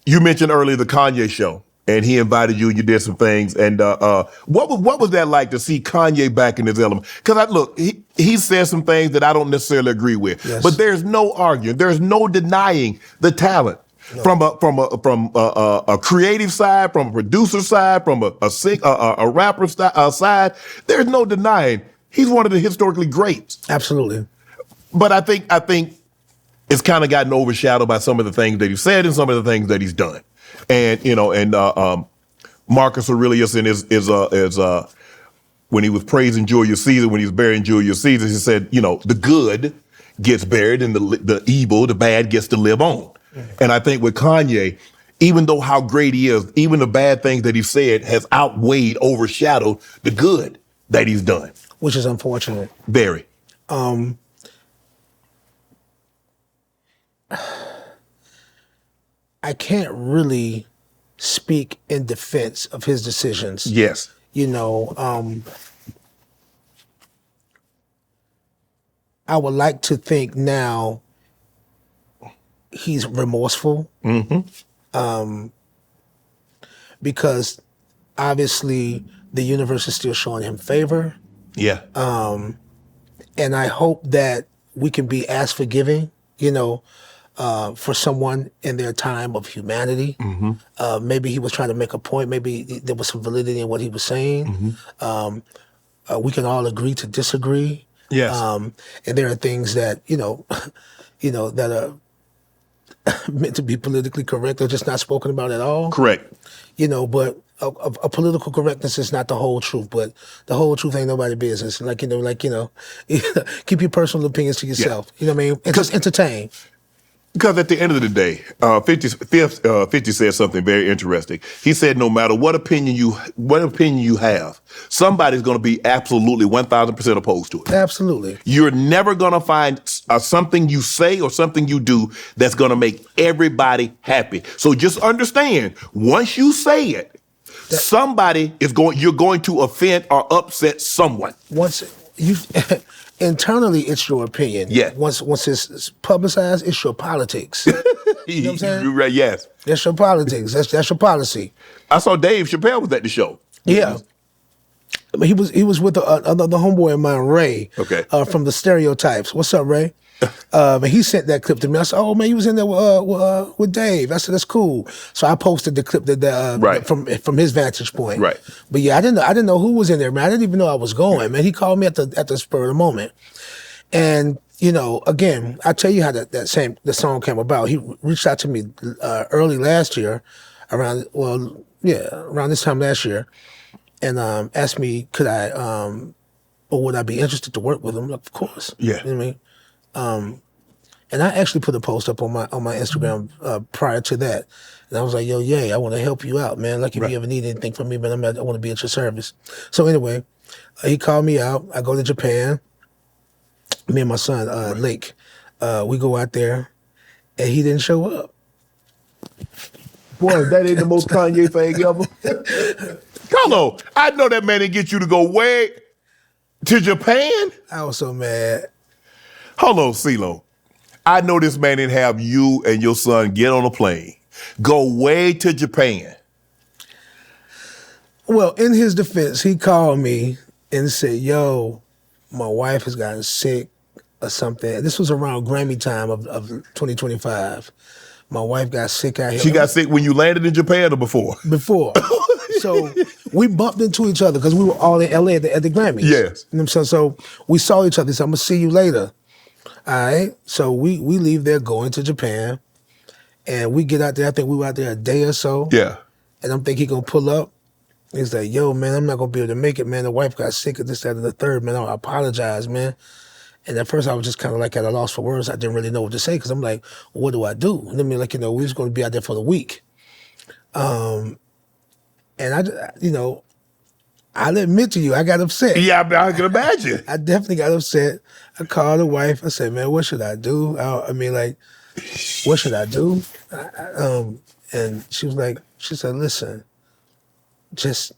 You mentioned earlier the Kanye show, and he invited you, and you did some things. And what was that like to see Kanye back in his element? Because look, he said some things that I don't necessarily agree with, Yes. but there's no arguing, there's no denying the talent. No. From a creative side, from a producer side, from a rapper side, there's no denying he's one of the historically greats. Absolutely. But I think it's kind of gotten overshadowed by some of the things that he said and some of the things that he's done. And Marcus Aurelius in his when he was praising Julius Caesar, when he was burying Julius Caesar, he said, the good gets buried and the evil, the bad gets to live on. And I think with Kanye, even though how great he is, even the bad things that he said has outweighed, overshadowed the good that he's done. Which is unfortunate. Very. I can't really speak in defense of his decisions. Yes. I would like to think now he's remorseful. Mm-hmm. Because obviously the universe is still showing him favor. Yeah. And I hope that we can be as forgiving, for someone in their time of humanity. Mm-hmm. Maybe he was trying to make a point. Maybe there was some validity in what he was saying. Mm-hmm. We can all agree to disagree. Yes. And there are things that, that are meant to be politically correct or just not spoken about at all. Correct. But a political correctness is not the whole truth, but the whole truth ain't nobody's business. Keep your personal opinions to yourself. Yeah. You know what I mean? And just entertain. Because at the end of the day, 50 said something very interesting. He said, no matter what opinion you have, somebody's going to be absolutely 1,000% opposed to it. Absolutely. You're never going to find something you say or something you do that's going to make everybody happy. So just understand, once you say it, you're going to offend or upset someone. Internally, it's your opinion. Yeah. Once it's publicized, it's your politics. You know what I'm saying? You're right, yes. That's your politics. That's your policy. I saw Dave Chappelle was at the show. Yeah. He was with the homeboy of mine, Ray. Okay. From the Stereotypes. What's up, Ray? He sent that clip to me. I said, "Oh man, you was in there with Dave." I said, "That's cool." So I posted the clip right. from his vantage point. Right. But yeah, I didn't know who was in there, man. I didn't even know I was going, man. He called me at the spur of the moment, and again, I tell you how the song came about. He reached out to me early last year, around this time last year, and asked me could I or would I be interested to work with him? Like, of course. Yeah. You know what I mean? And I actually put a post up on my Instagram prior to that, and I was like, "Yo, yay! I want to help you out, man. Like, if you ever need anything from me, man, I want to be at your service." So anyway, he called me out. I go to Japan. Me and my son, Lake, we go out there, and he didn't show up. Boy, that ain't the most Kanye thing ever. Come on, I know that man didn't get you to go way to Japan. I was so mad. Hold on, CeeLo. I know this man didn't have you and your son get on a plane, go way to Japan. Well, in his defense, he called me and said, "Yo, my wife has gotten sick or something." This was around Grammy time of 2025. My wife got sick out here. She got sick when you landed in Japan or before? Before. So we bumped into each other because we were all in LA at the Grammys. Yes. You know what I'm saying? So we saw each other. He said, "I'm going to see you later." All right. So we leave there going to Japan, and we get out there. I think we were out there a day or so. Yeah. And I'm thinking he going to pull up. He's like, "Yo, man, I'm not going to be able to make it, man. The wife got sick of this, that, and the third, man. I apologize, man." And at first I was just kind of like at a loss for words. I didn't really know what to say because I'm like, what do I do? And I mean, we was going to be out there for the week. And I'll admit to you, I got upset. Yeah, I can imagine. I definitely got upset. I called the wife. I said, "Man, what should I do? What should I do?" And she said, "Listen, just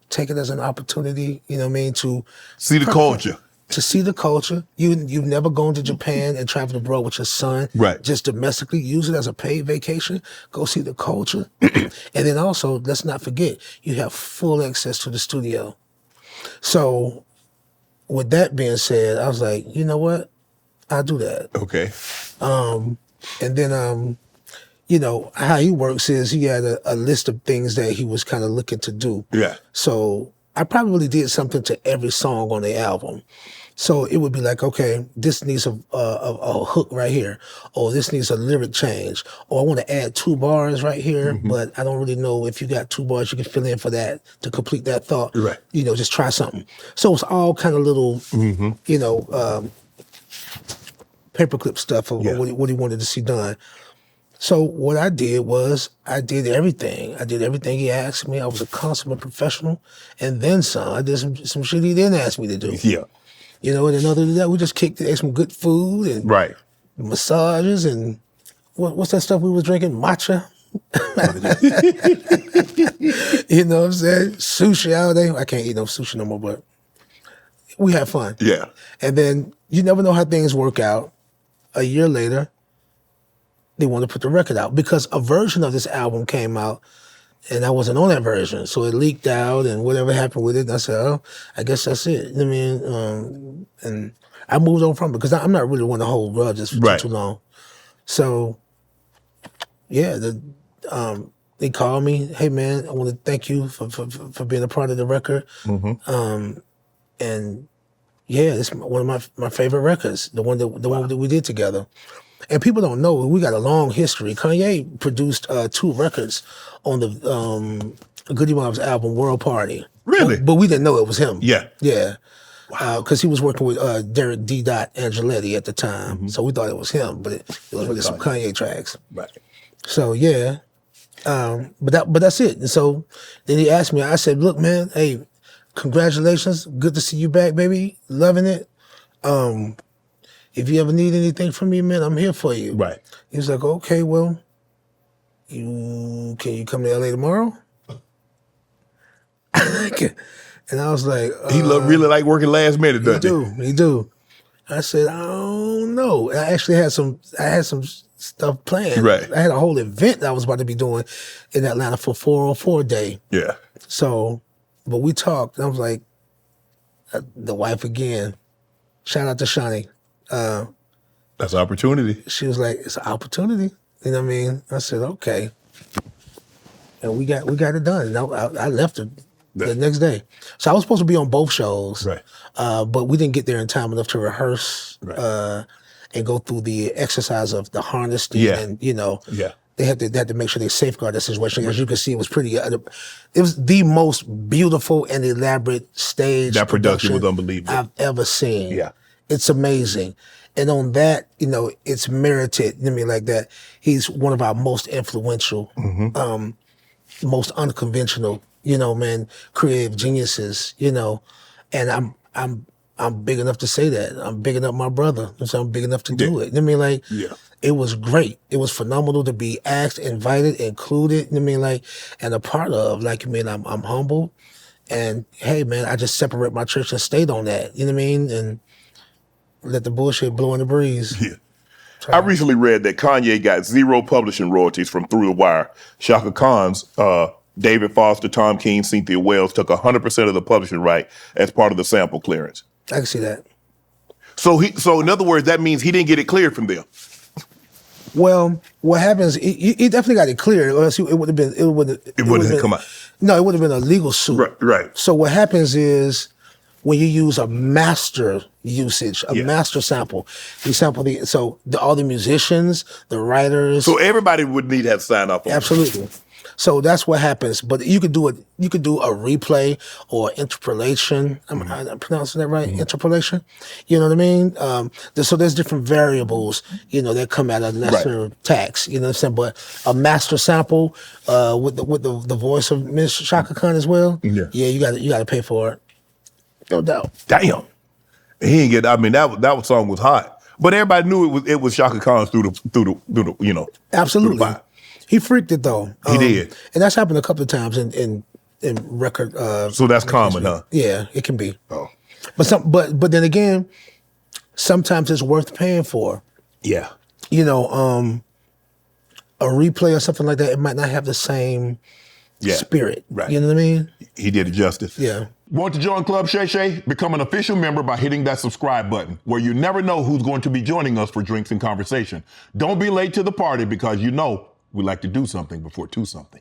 take it as an opportunity, you know what I mean, to see the culture. to see the culture. You've never gone to Japan and traveled abroad with your son. Right. Just domestically, use it as a paid vacation. Go see the culture. And then also, let's not forget, you have full access to the studio. So with that being said, I was like, you know what? I'll do that. Okay. And then, you know, how he works is he had a list of things that he was kind of looking to do. Yeah. So I probably did something to every song on the album. So it would be like, okay, this needs a hook right here, or this needs a lyric change, or I want to add 2 bars right here, but I don't really know if you got 2 bars you can fill in for that to complete that thought. Right. You know, just try something. So it's all kind of little, you know, paperclip stuff of what he wanted to see done. So what I did was I did everything. I did everything he asked me. I was a consummate professional, and then some. I did some shit he didn't ask me to do. Yeah. You know, and then other than that, we just kicked it, ate some good food and Right. massages and what's that stuff we was drinking? Matcha. You know what I'm saying? Sushi all day. I can't eat no sushi no more, but we had fun. Yeah. And then you never know how things work out. A year later, they want to put the record out because a version of this album came out and I wasn't on that version. So it leaked out and whatever happened with it. And I said, oh, I guess that's it. You know what I mean? And I moved on from it because I'm not really one to hold grudges for too long. So, yeah, they called me, hey, man, I want to thank you for being a part of the record. And yeah, it's one of my favorite records, the one that we did together. And people don't know, we got a long history. Kanye produced 2 records on the Goody Mob's album, World Party. Really? But we didn't know it was him. Yeah. Yeah. Because he was working with Derek D. Angeletti at the time. So we thought it was him, but it was really some Kanye tracks. Right. So yeah. But that's it. And so then he asked me, I said, look, man, hey, congratulations. Good to see you back, baby. Loving it. If you ever need anything from me, man, I'm here for you. Right. He was like, okay, well, can you come to LA tomorrow? And I was like, He really like working last minute, doesn't he do. I said, I don't know. I actually had some stuff planned. Right. I had a whole event that I was about to be doing in Atlanta for 404 Day. Yeah. So, but we talked, and I was like, the wife again, shout out to Shani. That's an opportunity. She was like, it's an opportunity. You know what I mean? I said, okay. And we got it done. And I left her the next day. So I was supposed to be on both shows. Right. But we didn't get there in time enough to rehearse and go through the exercise of the harnessing and, you know. Yeah. They had to make sure they safeguard that situation. As you can see, it was pretty. It was the most beautiful and elaborate stage. That production was unbelievable. I've ever seen. Yeah. It's amazing. And on that, you know, it's merited. You know what I mean? Like that, he's one of our most influential, most unconventional, you know, man, creative geniuses, you know. And I'm big enough to say that. I'm big enough my brother. So I'm big enough to do it. You know what I mean? Like, it was great. It was phenomenal to be asked, invited, included, you know what I mean? Like, and a part of, like, I mean, I'm humble. And hey, man, I just separate my church and stayed on that. You know what I mean? And let the bullshit blow in the breeze. Yeah. I recently read that Kanye got 0 publishing royalties from Through the Wire. Shaka Khan's David Foster, Tom King, Cynthia Wells took 100% of the publishing right as part of the sample clearance. I can see that. So in other words, that means he didn't get it cleared from them. Well, what happens? He definitely got it cleared, or else it would have been. It wouldn't have come out. No, it would have been a legal suit. Right. So what happens is when you use a master usage, a master sample, you sample all the musicians, the writers. So everybody would need to have sign off on it. Absolutely. So that's what happens. But you could do it. You could do a replay or interpolation. I'm pronouncing that right? Interpolation. You know what I mean? So there's different variables, you know, that come at a lesser tax. You know what I'm saying? But a master sample with the voice of Miss Shaka Khan as well. Yeah, you got to pay for it. No doubt. Damn. He didn't get. I mean, that song was hot, but everybody knew it was Shaka Khan through the you know. Absolutely. Through the He freaked it though. He did, and that's happened a couple of times in record. So that's common, huh? Yeah, it can be. Oh, But then again, sometimes it's worth paying for. Yeah. You know, a replay or something like that, it might not have the same spirit. Right. You know what I mean? He did it justice. Yeah. Want to join Club Shay Shay? Become an official member by hitting that subscribe button, where you never know who's going to be joining us for drinks and conversation. Don't be late to the party, because you know we like to do something before two something.